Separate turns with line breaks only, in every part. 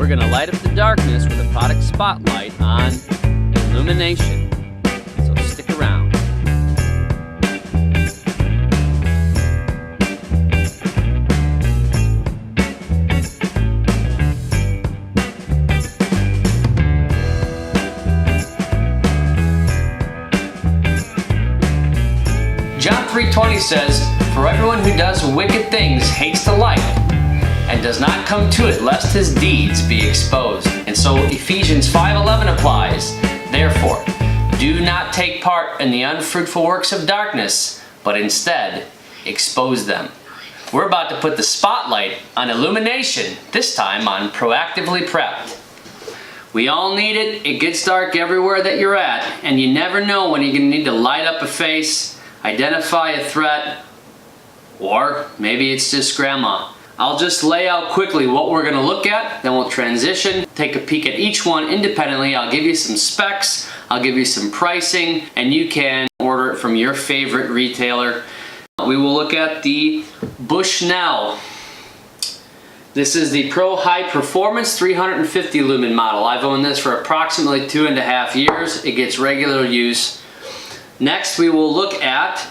We're going to light up the darkness with a Protac spotlight on illumination. So stick around. John 3:20 says, "For everyone who does wicked things hates the light, and does not come to it, lest his deeds be exposed." And so Ephesians 5:11 applies. "Therefore, do not take part in the unfruitful works of darkness, but instead expose them." We're about to put the spotlight on illumination, this time on Proactively Prepped. We all need it. It gets dark everywhere that you're at, and you never know when you're going to need to light up a face, identify a threat, or maybe it's just grandma. I'll just lay out quickly what we're going to look at, then we'll transition, take a peek at each one independently. I'll give you some specs, I'll give you some pricing, and you can order it from your favorite retailer. We will look at the Bushnell. This is the Pro High Performance 350 lumen model. I've owned this for approximately 2.5 years. It gets regular use. Next, we will look at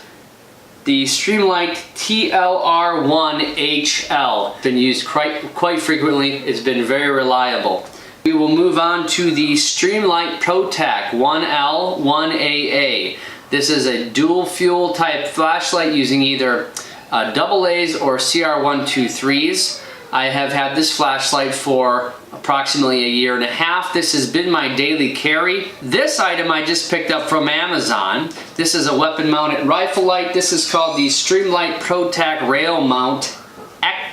the Streamlight TLR1HL. Been used quite frequently. It's been very reliable. We will move on to the Streamlight Protac 1L, 1AA. This is a dual fuel type flashlight using either AA's or CR123s. I have had this flashlight for approximately 1.5 years. This has been my daily carry. This item I just picked up from Amazon. This is a weapon mounted rifle light. This is called the Streamlight Protac Rail Mount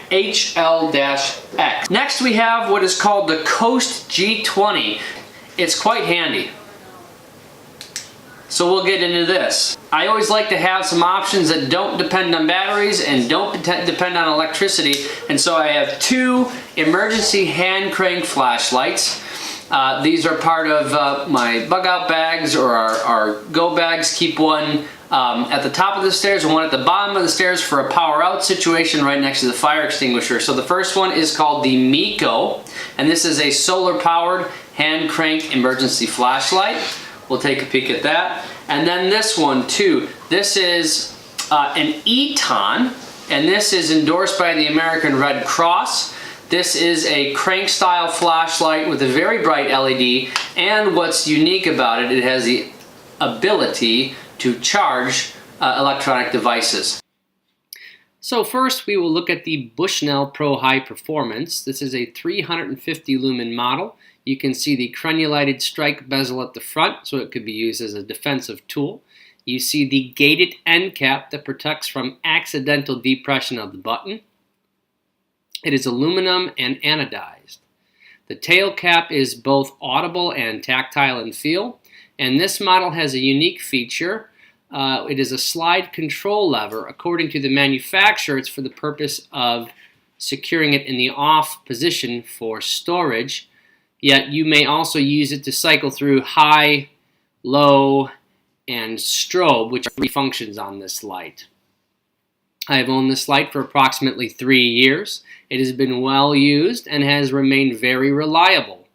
HL-X. Next we have what is called the Coast G20. It's quite handy. So we'll get into this. I always like to have some options that don't depend on batteries and don't depend on electricity. And so I have 2 emergency hand crank flashlights. These are part of my bug out bags or our go bags. Keep one at the top of the stairs and one at the bottom of the stairs for a power out situation right next to the fire extinguisher. So the first one is called the Meco, and this is a solar powered hand crank emergency flashlight. We'll take a peek at that. And then this one too. This is an Eton, and this is endorsed by the American Red Cross. This is a crank style flashlight with a very bright LED, and what's unique about it, it has the ability to charge electronic devices. So first we will look at the Bushnell Pro High Performance. This is a 350 lumen model. You can see the crenulated strike bezel at the front, so it could be used as a defensive tool. You see the gated end cap that protects from accidental depression of the button. It is aluminum and anodized. The tail cap is both audible and tactile in feel, and this model has a unique feature. It is a slide control lever. According to the manufacturer, it's for the purpose of securing it in the off position for storage. Yet you may also use it to cycle through high, low, and strobe, which are 3 functions on this light. I have owned this light for approximately 3 years. It has been well used and has remained very reliable.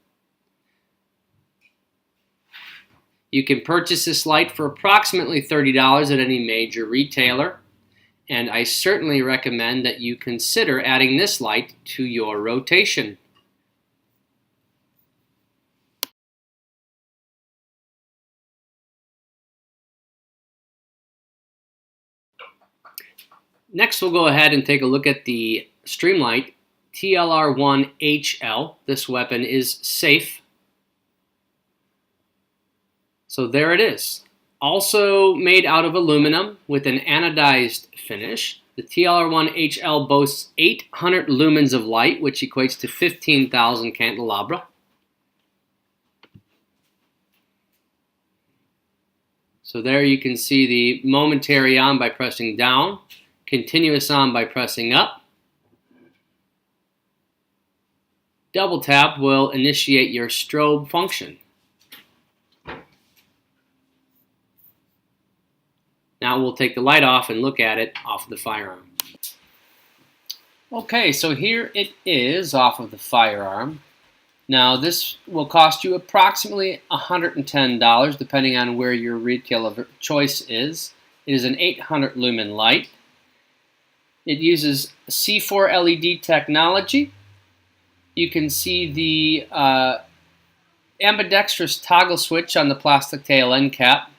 You can purchase this light for approximately $30 at any major retailer, and I certainly recommend that you consider adding this light to your rotation. Next, we'll go ahead and take a look at the Streamlight TLR1HL. This weapon is safe. So there it is. Also made out of aluminum with an anodized finish. The TLR1HL boasts 800 lumens of light, which equates to 15,000 candelabra. So there you can see the momentary on by pressing down, continuous on by pressing up. Double tap will initiate your strobe function. Now we'll take the light off and look at it off of the firearm. Okay, so here it is off of the firearm. Now this will cost you approximately $110 depending on where your retail of choice is. It is an 800 lumen light. It uses C4 LED technology. You can see the ambidextrous toggle switch on the plastic tail end cap,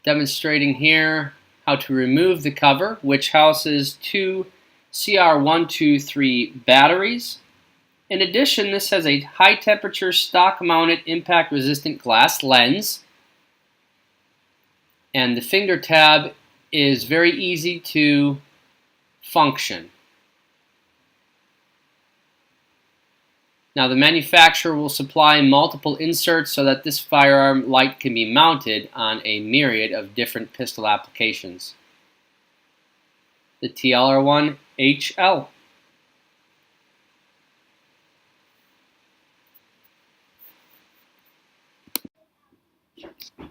demonstrating here how to remove the cover, which houses two CR123 batteries. In addition, this has a high temperature stock mounted impact resistant glass lens, and the finger tab is very easy to function. Now the manufacturer will supply multiple inserts so that this firearm light can be mounted on a myriad of different pistol applications. The TLR1HL.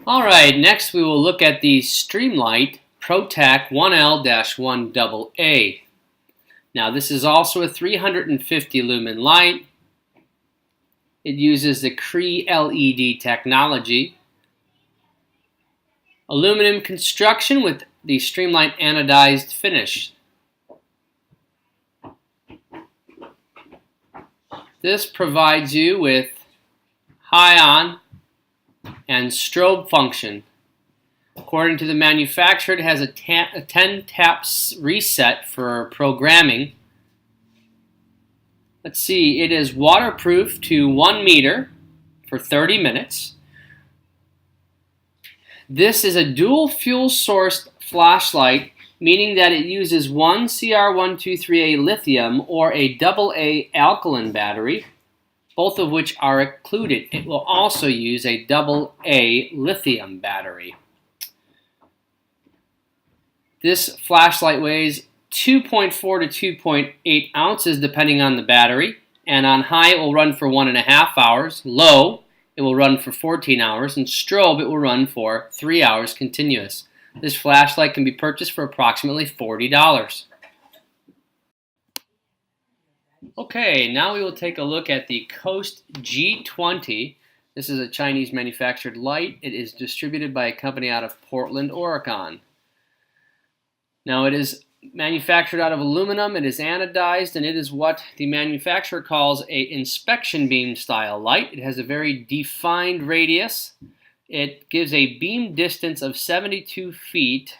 Alright, next we will look at the Streamlight Protac 1L-1AA. Now this is also a 350 lumen light. It uses the Cree LED technology. Aluminum construction with the Streamlight anodized finish. This provides you with high on and strobe function. According to the manufacturer, it has a 10 taps reset for programming. Let's see, it is waterproof to 1 meter for 30 minutes. This is a dual fuel sourced flashlight, meaning that it uses one CR123A lithium or a AA alkaline battery, both of which are included. It will also use a AA lithium battery. This flashlight weighs 2.4 to 2.8 ounces depending on the battery, and on high it will run for 1.5 hours, low it will run for 14 hours, and strobe it will run for 3 hours continuous. This flashlight can be purchased for approximately $40. Okay, now we will take a look at the Coast G20. This is a Chinese manufactured light. It is distributed by a company out of Portland, Oregon. Now it is manufactured out of aluminum, it is anodized, and it is what the manufacturer calls an inspection beam style light. It has a very defined radius. It gives a beam distance of 72 feet.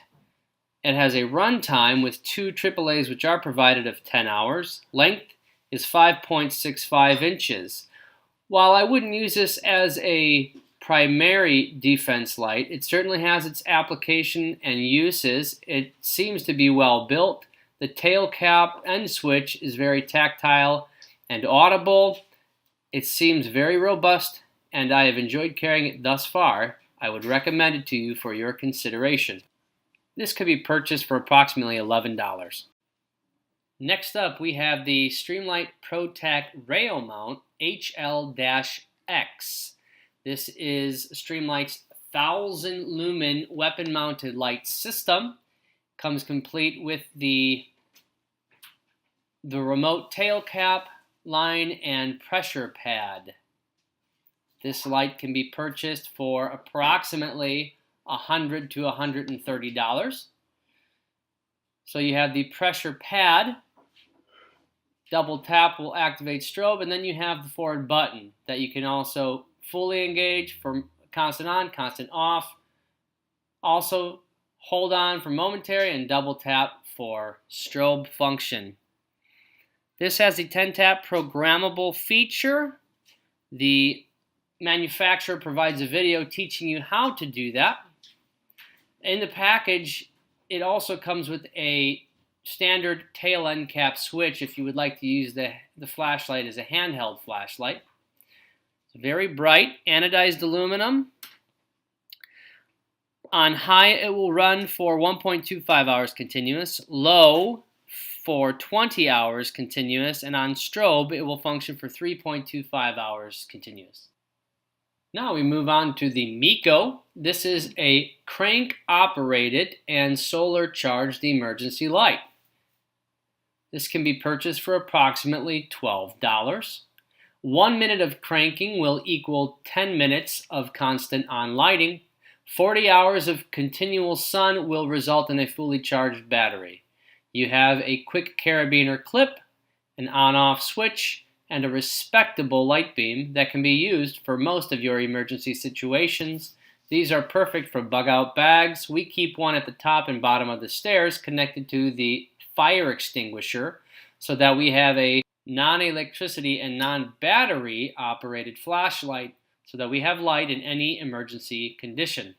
It has a run time with two AAAs which are provided of 10 hours. Length is 5.65 inches. While I wouldn't use this as a primary defense light, it certainly has its application and uses. It seems to be well built. The tail cap and switch is very tactile and audible. It seems very robust, and I have enjoyed carrying it thus far. I would recommend it to you for your consideration. This could be purchased for approximately $11. Next up, we have the Streamlight Protac Rail Mount HL-X. This is Streamlight's 1,000 lumen weapon mounted light system. Comes complete with the remote tail cap, line, and pressure pad. This light can be purchased for approximately $100 to $130. So you have the pressure pad. Double tap will activate strobe, and then you have the forward button that you can also fully engage for constant on, constant off. Also hold on for momentary and double tap for strobe function. This has the 10 tap programmable feature. The manufacturer provides a video teaching you how to do that. In the package, it also comes with a standard tail end cap switch if you would like to use the flashlight as a handheld flashlight. It's very bright, anodized aluminum. On high, it will run for 1.25 hours continuous, low for 20 hours continuous, and on strobe, it will function for 3.25 hours continuous. Now we move on to the Meco. This is a crank-operated and solar-charged emergency light. This can be purchased for approximately $12. 1 minute of cranking will equal 10 minutes of constant on lighting. 40 hours of continual sun will result in a fully charged battery. You have a quick carabiner clip, an on-off switch, and a respectable light beam that can be used for most of your emergency situations. These are perfect for bug-out bags. We keep one at the top and bottom of the stairs connected to the fire extinguisher so that we have a non-electricity and non-battery operated flashlight so that we have light in any emergency condition.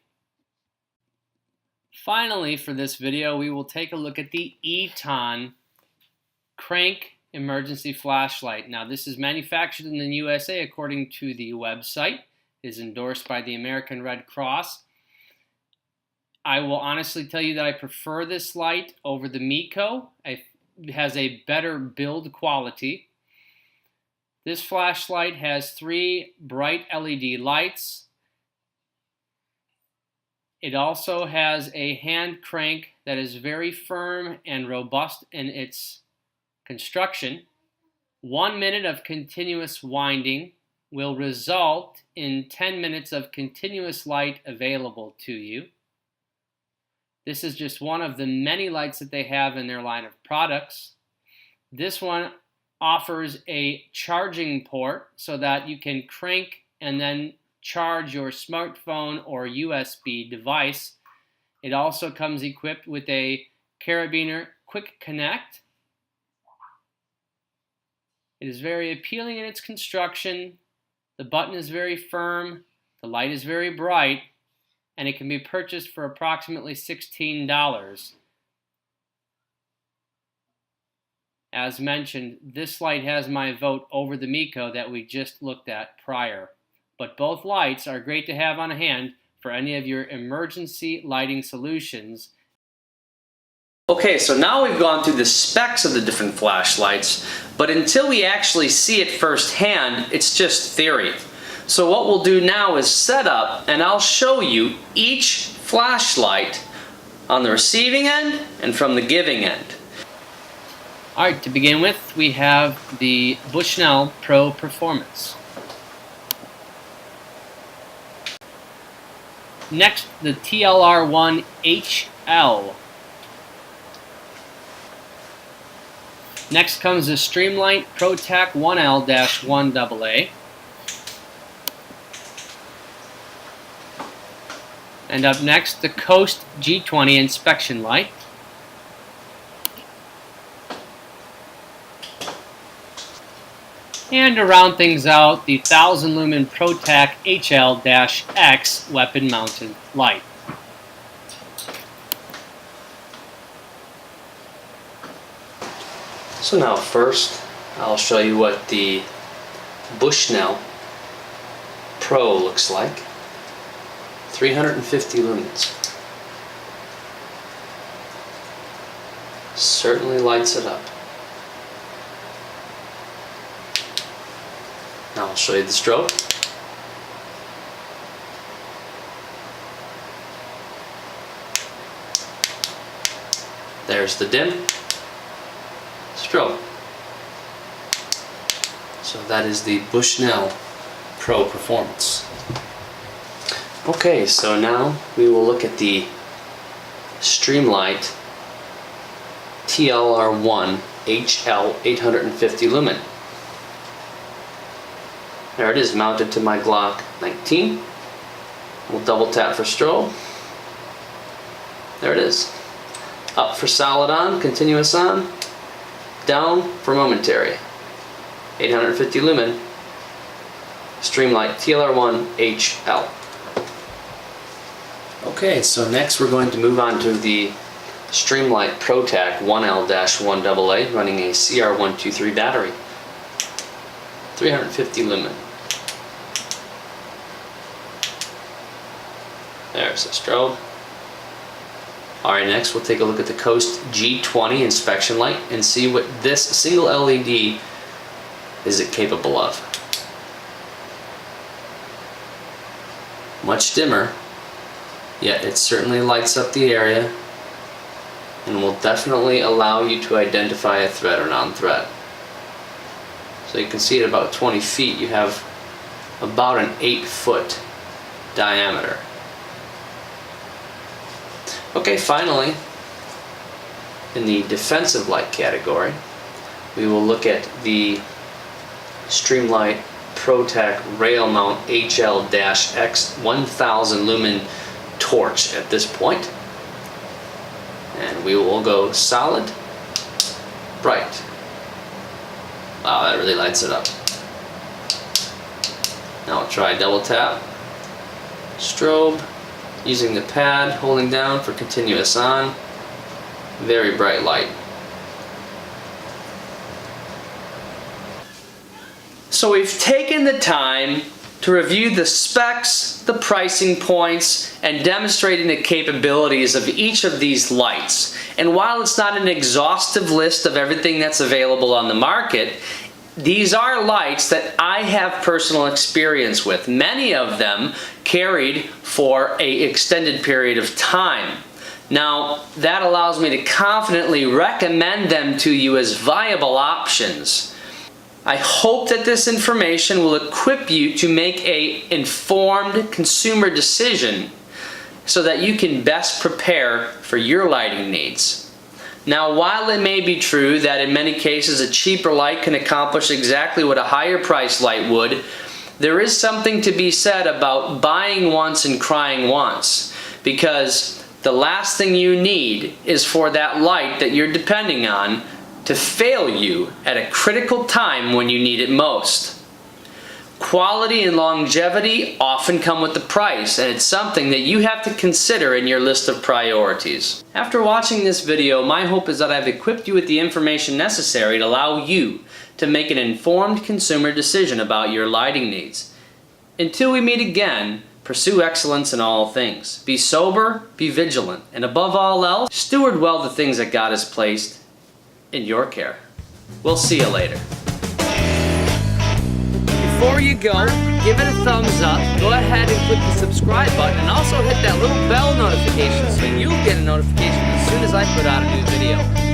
Finally, for this video, we will take a look at the Eton crank emergency flashlight. Now, this is manufactured in the USA according to the website. It is endorsed by the American Red Cross. I will honestly tell you that I prefer this light over the Meco. It has a better build quality. This flashlight has 3 bright LED lights. It also has a hand crank that is very firm and robust in its construction. 1 minute of continuous winding will result in 10 minutes of continuous light available to you. This is just one of the many lights that they have in their line of products. This one offers a charging port so that you can crank and then charge your smartphone or USB device. It also comes equipped with a carabiner quick connect. It is very appealing in its construction. The button is very firm, the light is very bright, and it can be purchased for approximately $16. As mentioned, this light has my vote over the Meco that we just looked at prior. But both lights are great to have on hand for any of your emergency lighting solutions. Okay, so now we've gone through the specs of the different flashlights, but until we actually see it firsthand, it's just theory. So what we'll do now is set up, and I'll show you each flashlight on the receiving end and from the giving end. Alright, to begin with, we have the Bushnell Pro Performance. Next, the TLR1 HL. Next comes the Streamlight Protac 1L-1AA. And up next, the Coast G20 inspection light. And to round things out, the 1000 lumen Protac HL-X weapon mounted light. So now first, I'll show you what the Bushnell Pro looks like. 350 lumens. Certainly lights it up. Now I'll show you the strobe. There's the dim strobe. So that is the Bushnell Pro Performance. Okay, so now we will look at the Streamlight TLR1 HL 850 lumen. There it is, mounted to my Glock 19. We'll double tap for strobe. There it is. Up for solid on, continuous on. Down for momentary. 850 lumen. Streamlight TLR1 HL. Okay, so next we're going to move on to the Streamlight Protac 1L-1AA running a CR123 battery. 350 lumen. There's the strobe. Alright, next we'll take a look at the Coast G20 inspection light and see what this single LED is it capable of. Much dimmer, yet it certainly lights up the area and will definitely allow you to identify a thread or non-thread. So you can see at about 20 feet you have about an 8-foot diameter. Okay, finally, in the defensive light category, we will look at the Streamlight Protac rail mount HL-X 1000 lumen torch at this point. And we will go solid, bright. Wow, that really lights it up. Now I'll try double tap, strobe, using the pad, holding down for continuous on. Very bright light. So we've taken the time to review the specs, the pricing points, and demonstrating the capabilities of each of these lights. And while it's not an exhaustive list of everything that's available on the market, these are lights that I have personal experience with. Many of them carried for an extended period of time. Now, that allows me to confidently recommend them to you as viable options. I hope that this information will equip you to make an informed consumer decision so that you can best prepare for your lighting needs. Now, while it may be true that in many cases a cheaper light can accomplish exactly what a higher priced light would, there is something to be said about buying once and crying once, because the last thing you need is for that light that you're depending on to fail you at a critical time when you need it most. Quality and longevity often come with the price, and it's something that you have to consider in your list of priorities. After watching this video, my hope is that I've equipped you with the information necessary to allow you to make an informed consumer decision about your lighting needs. Until we meet again, pursue excellence in all things. Be sober, be vigilant, and above all else, steward well the things that God has placed in your care. We'll see you later. Before you go, give it a thumbs up, go ahead and click the subscribe button, and also hit that little bell notification so you'll get a notification as soon as I put out a new video.